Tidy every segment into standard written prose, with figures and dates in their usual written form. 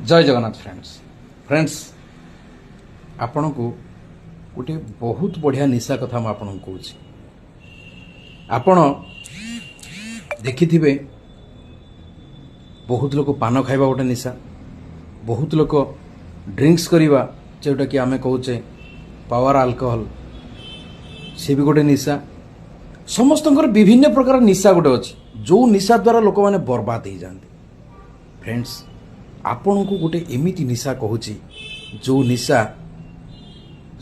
जय जगन्नाथ फ्रेंड्स आपण को गोटे बहुत बढ़िया निशा कथा मैं आपन को कहूँ। आपण देखिथिबे बहुत लोग पान खाइबा गोटे निशा, बहुत लोग ड्रिंक्स करिबा जोटा कि आमे कहूचे पावर अल्कोहल से भी गोटे निशा। समस्त विभिन्न प्रकार निशा गोटे अच्छी जो निशा द्वारा लोक मैंने बर्बाद हो जाते। फ्रेंड्स आपण को गोटे एमिति निशा कहूँ जो निशा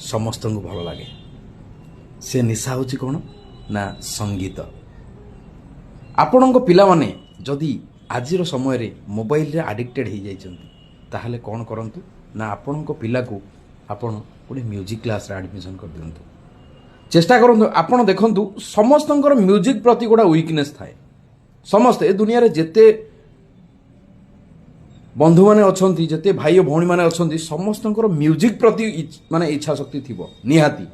समस्त को भल लगे। से निशा हूँ कौन ना संगीत। आपण पिला माने जदि आज समय रे मोबाइल रे आडिक्टेड हो जाइछन्ति ताहले कौन करंतु ना आपण पिला को आपण गोटे म्यूजिक क्लास रे एडमिशन कर दियंतु। चेष्टा करंतु आपण देखंतु समस्त म्यूजिक प्रति गोटा वीकनेस थाए। समस्त ए दुनिया रे जेते बंधु माने अछंती जेते भाई और भौणी माने अछंती समस्त म्यूजिक प्रति माने इच्छा शक्ति थिबो निहाती।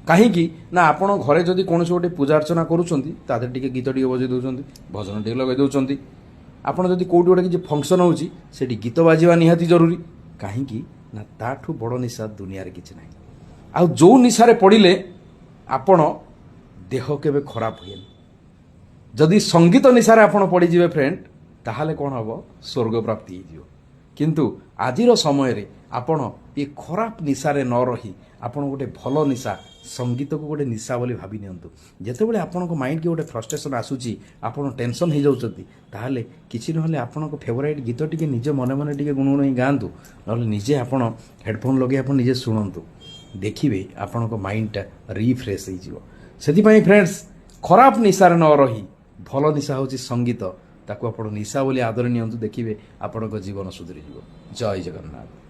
कहीं ना आपण घरे जदि कौन गोटे पूजा अर्चना करूछंती तादर टिके गीत टिके बजै दउछंती, भजन टिके लगे दउछंती। आपण जदि कोउटी गोटे किछि फंक्शन होउची सेठी गीत बाजिबा निहाती जरूरी। कहीं ना ताठू बड़ निशा दुनिया रे किछि नाही। आ जो निशा रे पड़िले आपण देह केबे खराब होयनी। जदि संगीत निशा रे आपण पड़ी जिवे फ्रेंड ताहले कौन हम स्वर्ग प्राप्ति हो। किंतु आजिर समय रे आपण ये खराब निशारे न रही आपण गोटे भल निशा संगीत को गोटे निशा बोली भाभी नियंतु। जेतेबेले आपण को माइंड के गोटे फ्रस्ट्रेशन आसुची आपण टेंशन हो जाउछती ताहले किछि नहले आपण को फेवरेट गीत टिके निजे मने मने टिके गुणगुण गांतु नहले निजे आपण हेडफोन लगे आपण निजे सुनंतु। देखिबे आपण को माइंड टा रिफ्रेश हो जिवो। सेति पई फ्रेंड्स खराब निशारे न रही भल निशा होची संगीत ताकू आपण निशा बोली आदर नियंतु। देखिए आपण जीवन सुधरी जीव। जय जगन्नाथ।